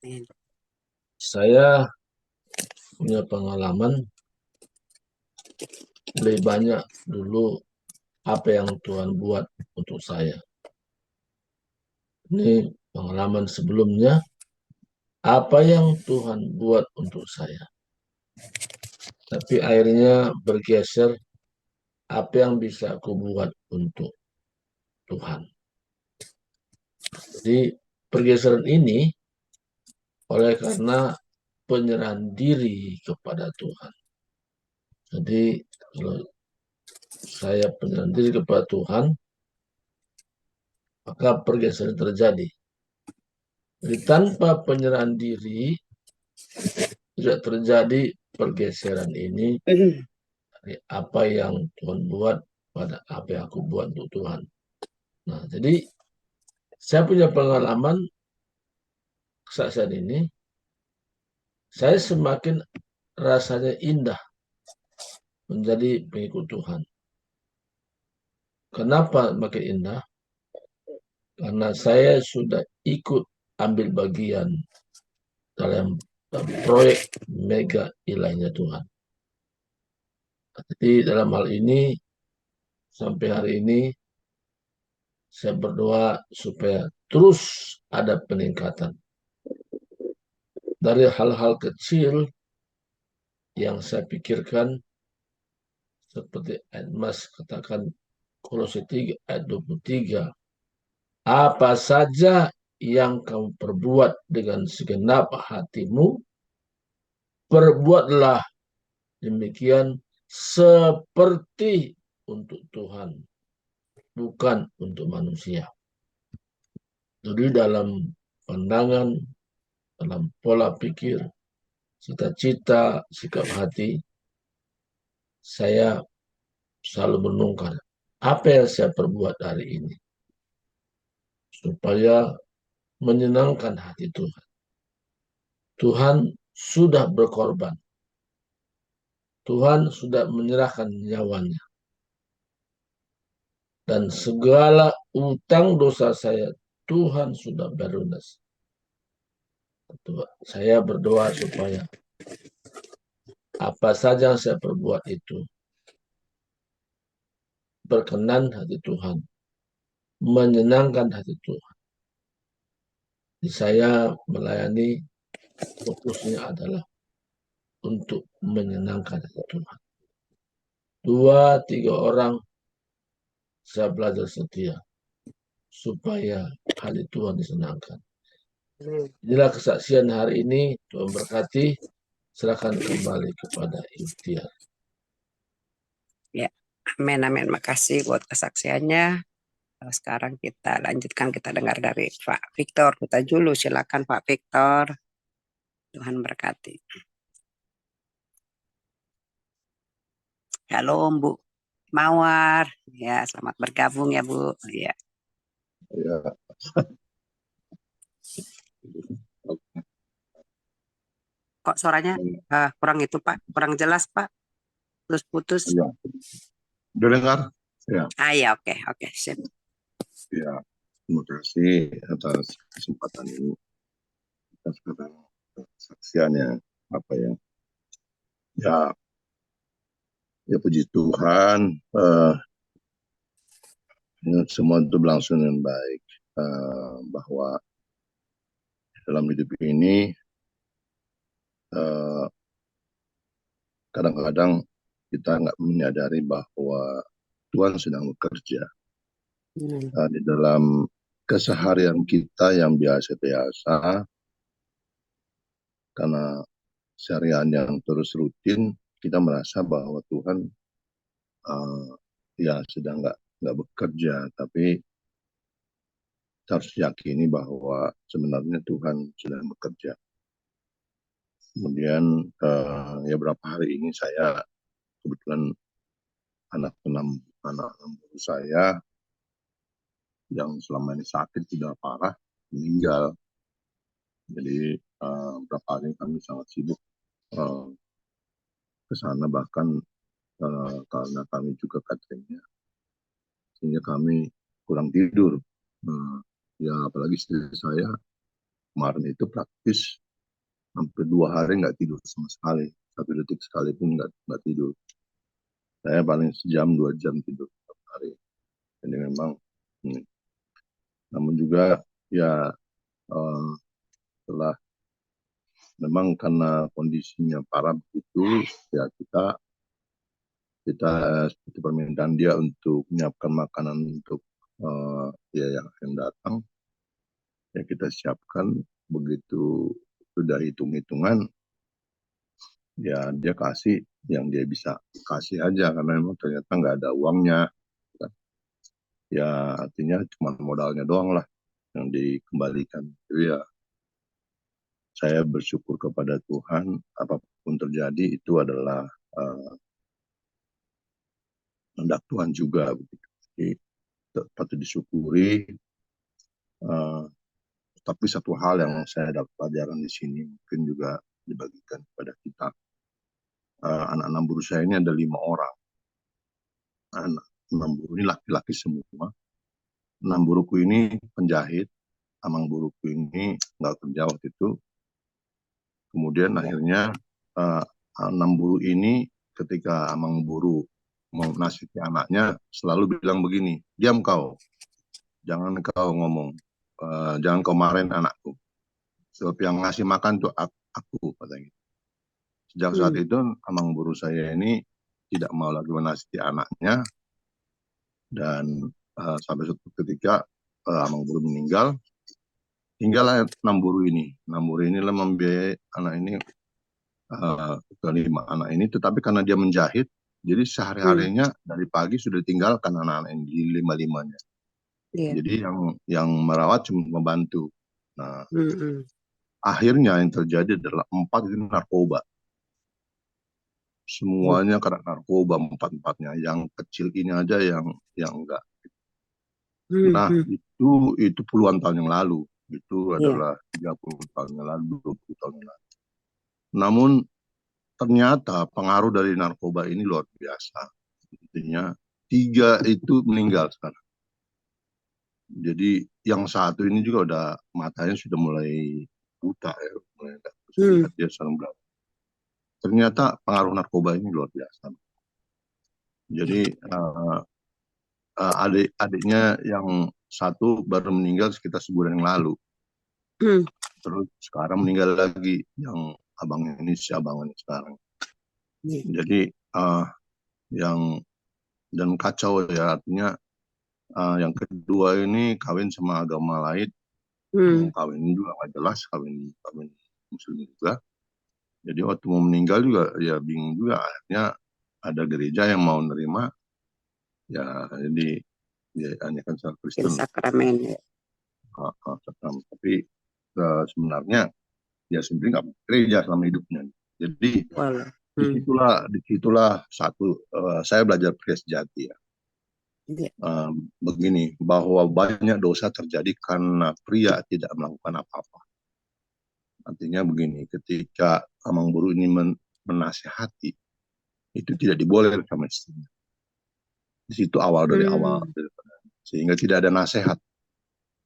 Amin. Saya punya pengalaman lebih banyak dulu apa yang Tuhan buat untuk saya. Ini pengalaman sebelumnya, apa yang Tuhan buat untuk saya. Tapi akhirnya bergeser, apa yang bisa aku buat untuk Tuhan. Jadi pergeseran ini oleh karena penyerahan diri kepada Tuhan. Jadi kalau saya penyerahan diri kepada Tuhan, maka pergeseran terjadi. Jadi tanpa penyerahan diri, tidak terjadi pergeseran ini dari apa yang Tuhan buat pada apa yang aku buat untuk Tuhan. Nah, jadi saya punya pengalaman kesaksian ini, saya semakin rasanya indah menjadi pengikut Tuhan. Kenapa makin indah? Karena saya sudah ikut ambil bagian dalam proyek mega ilahnya Tuhan. Jadi dalam hal ini, sampai hari ini, saya berdoa supaya terus ada peningkatan. Dari hal-hal kecil yang saya pikirkan, seperti ayat Mas katakan, Kolose 3 ayat 23, apa saja yang kamu perbuat dengan segenap hatimu, perbuatlah demikian seperti untuk Tuhan, bukan untuk manusia. Jadi dalam pandangan, dalam pola pikir, cita-cita, sikap hati, saya selalu menungkar apa yang saya perbuat hari ini supaya menyenangkan hati Tuhan. Tuhan sudah berkorban. Tuhan sudah menyerahkan nyawanya. Dan segala utang dosa saya, Tuhan sudah berlunas. Saya berdoa supaya apa saja yang saya perbuat itu berkenan hati Tuhan, menyenangkan hati Tuhan. Jadi saya melayani, fokusnya adalah untuk menyenangkan hati Tuhan. 2-3 orang saya belajar setia supaya hati Tuhan disenangkan. Inilah kesaksian hari ini. Tuhan berkati. Silakan kembali kepada ikhtiar. Ya, amin, amin. Makasih buat kesaksiannya. Sekarang kita lanjutkan, kita dengar dari Pak Victor Hutajulu. Silakan Pak Victor. Tuhan berkati. Halo Bu Mawar. Ya, selamat bergabung ya Bu. Ya. Ya, Kok suaranya kurang itu Pak? Kurang jelas Pak? Terus putus. ya. Udah dengar? Ya, Ya, oke, oke, sip. ya. Terima kasih atas kesempatan ini. Kita sekarang kesaksiannya apa ya? Ya, ya puji Tuhan. Semua itu berlangsung dengan baik. Bahwa dalam hidup ini kadang-kadang kita nggak menyadari bahwa Tuhan sedang bekerja di dalam keseharian kita yang biasa-biasa, karena seharian yang terus rutin kita merasa bahwa Tuhan ya sedang nggak bekerja, tapi kita harus yakini bahwa sebenarnya Tuhan sedang bekerja. Kemudian ya berapa hari ini saya kebetulan anak enam saya yang selama ini sakit sudah parah meninggal. Jadi berapa hari kami sangat sibuk ke sana, bahkan karena kami juga kadernya, sehingga kami kurang tidur. Ya apalagi istri saya kemarin itu praktis hampir 2 hari nggak tidur sama sekali, 1 detik sekalipun nggak tidur. Saya paling sejam 2 jam tidur setiap hari. Jadi memang, namun juga ya setelah memang karena kondisinya parah begitu, ya kita seperti permintaan dia untuk menyiapkan makanan untuk ya yang akan datang, ya kita siapkan. Begitu sudah hitung-hitungan, ya dia kasih yang dia bisa kasih aja, karena memang ternyata nggak ada uangnya. Ya artinya cuma modalnya doang lah yang dikembalikan. Jadi ya saya bersyukur kepada Tuhan, apapun terjadi itu adalah kehendak Tuhan juga begitu. Jadi patut disyukuri. Tapi satu hal yang saya dapat pelajaran di sini mungkin juga dibagikan kepada kita. Anak-anak buruh saya ini ada 5 orang. Anak 6 buruh ini laki-laki semua. 6 buruhku ini penjahit, amang buruhku ini nggak kerja waktu itu. Kemudian akhirnya 6 buruh ini ketika amang buruh mau nasihati anaknya selalu bilang begini, diam kau, jangan kau ngomong, jangan kau marahin anakku, sebab yang ngasih makan tuh aku, katanya. Sejak saat itu amang buruh saya ini tidak mau lagi menasihati anaknya, dan sampai suatu ketika amang buruh meninggal, tinggallah 6 buruh ini. 6 buruh inilah membiayai anak ini, kelima anak ini. Tetapi karena dia menjahit, jadi sehari-harinya dari pagi sudah tinggalkan anak-anak ini di 5-5-nya. Jadi yang merawat cuma membantu. Nah, akhirnya yang terjadi adalah 4 itu narkoba. Semuanya kena narkoba, 4-4-nya. Yang kecil ini aja yang enggak. Nah, itu puluhan tahun yang lalu. Itu adalah 30 tahun yang lalu, 20 tahun yang lalu. Namun ternyata pengaruh dari narkoba ini luar biasa. Intinya 3 itu meninggal sekarang. Jadi yang satu ini juga udah matanya sudah mulai buta ya, mulai nggak bisa lihat dia sekarang berapa. Ternyata pengaruh narkoba ini luar biasa. Jadi adik-adiknya yang satu baru meninggal sekitar sebulan yang lalu. Terus sekarang meninggal lagi yang abangnya ini, si abang ini sekarang. Jadi dan kacau ya, artinya yang kedua ini kawin sama agama lain, kawin juga nggak jelas, kawin muslim juga. Jadi waktu mau meninggal juga ya bingung juga, akhirnya ada gereja yang mau nerima, ya jadi ya hanya kan secara Kristen. Sakramen ya. Sakramen. Tapi sebenarnya ya sebenarnya nggak gereja selama hidupnya. Jadi disitulah satu saya belajar pria sejati ya. Begini, bahwa banyak dosa terjadi karena pria tidak melakukan apa-apa. Artinya begini, ketika amang buruh ini menasihati, itu tidak dibolehkan sama istrinya. Di situ awal dari awal, sehingga tidak ada nasihat.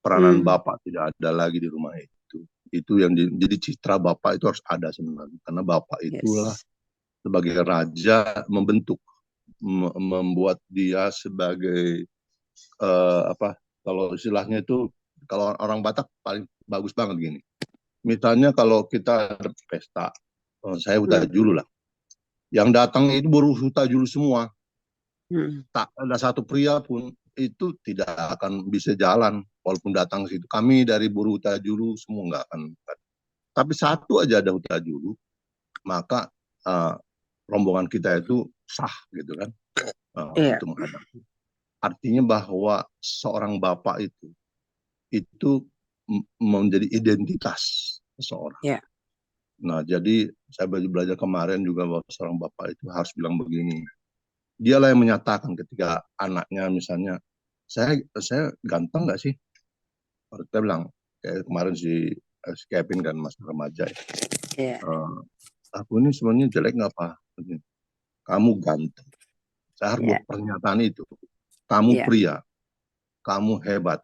Peranan bapak tidak ada lagi di rumah itu. Itu yang jadi citra bapak itu harus ada sebenarnya, karena bapak itulah sebagai raja membentuk, membuat dia sebagai kalau istilahnya itu, kalau orang Batak paling bagus banget gini. Misalnya kalau kita ada pesta, saya hutajulu lah. Yang datang itu baru hutajulu semua. Tak ada satu pria pun itu tidak akan bisa jalan walaupun datang ke situ. Kami dari buruh hutajulu semua nggak akan. Tapi satu aja ada hutajulu, maka rombongan kita itu sah gitu kan, untuk menghadapi. Artinya bahwa seorang bapak itu menjadi identitas seseorang. Nah, jadi saya belajar kemarin juga bahwa seorang bapak itu harus bilang begini. Dialah yang menyatakan ketika anaknya misalnya, saya ganteng nggak sih? Kita bilang, kayak kemarin si Kevin kan, mas remaja. Aku ini sebenarnya jelek nggak apa? Kamu ganteng. Saya harus buat pernyataan itu. Kamu pria, kamu hebat.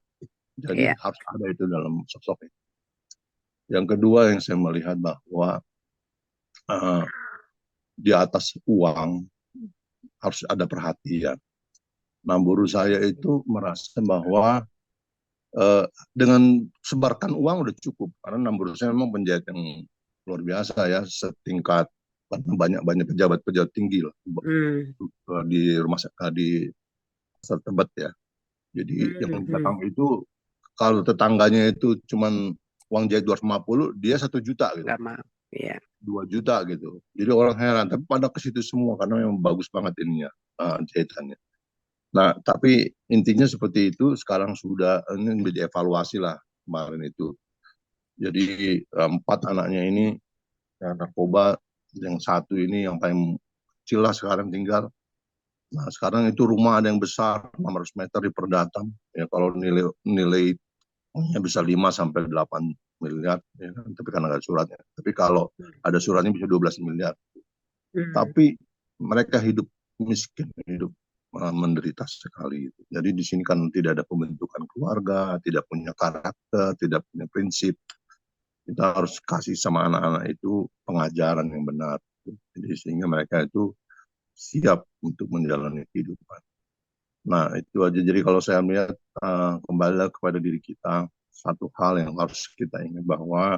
Jadi harus ada itu dalam sosoknya. Yang kedua yang saya melihat bahwa eh, di atas uang harus ada perhatian. Nah, buruh saya itu merasa bahwa eh, dengan sebarkan uang udah cukup karena buruh saya memang penjahit yang luar biasa ya, setingkat banyak pejabat-pejabat tinggi lah Hmm. di rumah di pasar Tebet ya. Jadi yang Hmm. datang itu kalau tetangganya itu cuman uang jahit 250, dia 1 juta gitu. Nggak mau. Ya. 2 juta gitu. Jadi orang heran, tapi pada ke situ semua karena memang bagus banget ininya jahitannya. Nah, tapi intinya seperti itu. Sekarang sudah ini menjadi evaluasi lah kemarin itu. Jadi 4 anaknya ini yang narkoba, yang satu ini yang paling kecil lah sekarang tinggal. Nah, sekarang itu rumah ada yang besar 600 meter di Perdatang. Ya kalau nilai bisa 5 sampai 8 miliar ya kan? Tapi karena nggak ada suratnya. Tapi kalau ada suratnya bisa 12 miliar. Hmm. Tapi mereka hidup miskin, hidup menderita sekali. Jadi di sini kan tidak ada pembentukan keluarga, tidak punya karakter, tidak punya prinsip. Kita harus kasih sama anak-anak itu pengajaran yang benar. Jadi sehingga mereka itu siap untuk menjalani kehidupan. Nah itu aja. Jadi kalau saya melihat kembali kepada diri kita, satu hal yang harus kita ingat bahwa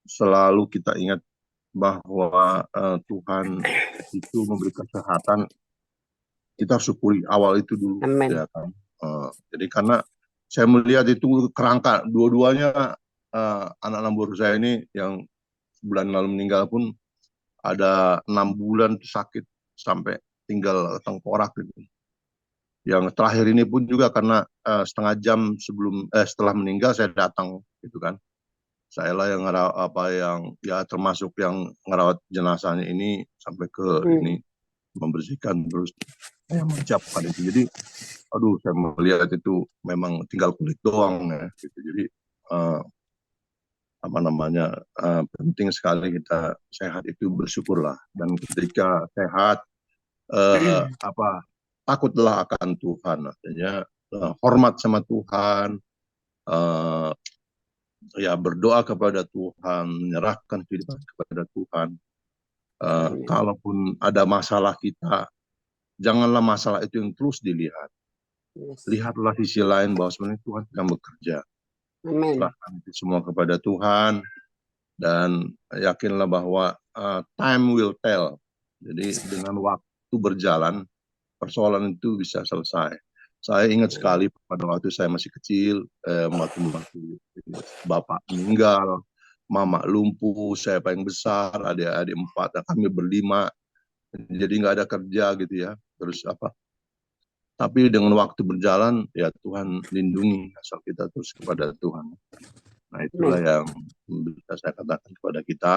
selalu kita ingat bahwa Tuhan itu memberi kesehatan, kita syukuri awal itu dulu Amin. ya kan. Jadi karena saya melihat itu kerangka dua-duanya, anak-anak buruh saya ini yang bulan lalu meninggal pun ada 6 bulan tuh sakit sampai tinggal tengkorak gitu. Yang terakhir ini pun juga karena setengah jam setelah meninggal saya datang gitu kan. Saya lah yang ngerawat, apa yang ya termasuk yang ngerawat jenazahnya ini sampai ke Hmm. ini membersihkan, terus saya mengucapkan itu. Jadi aduh, saya melihat itu memang tinggal kulit doang ya gitu. Jadi eh, apa namanya, penting sekali kita sehat itu bersyukurlah, dan ketika sehat apa, takutlah akan Tuhan, artinya hormat sama Tuhan, eh, ya berdoa kepada Tuhan, menyerahkan kehidupan kepada Tuhan. Amin. Kalaupun ada masalah kita, janganlah masalah itu yang terus dilihat. Yes. Lihatlah sisi lain bahwa sebenarnya Tuhan sedang bekerja. Amin. Serahkan itu semua kepada Tuhan dan yakinlah bahwa time will tell. Jadi dengan waktu berjalan, persoalan itu bisa selesai. Saya ingat sekali pada waktu saya masih kecil, waktu bapak meninggal, mama lumpuh, saya paling besar, adik-adik 4, dan kami berlima, jadi nggak ada kerja gitu ya. Terus apa? Tapi dengan waktu berjalan, ya Tuhan lindungi asal kita terus kepada Tuhan. Nah itulah Amin. yang bisa saya katakan kepada kita.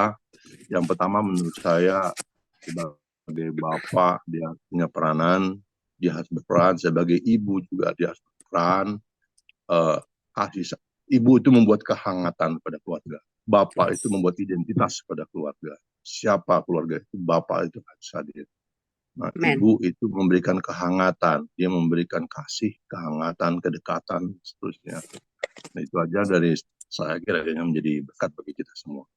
Yang pertama menurut saya, sebagai bapak dia punya peranan, dia harus berperan. Sebagai ibu juga dia harus berperan. Kasih ibu itu membuat kehangatan pada keluarga. Bapak itu Yes. membuat identitas pada keluarga. Siapa keluarga itu, bapak itu harus hadir. Nah, Amin. ibu itu memberikan kehangatan, dia memberikan kasih, kehangatan, kedekatan, seterusnya. Nah, itu aja dari saya kira yang menjadi berkat bagi kita semua.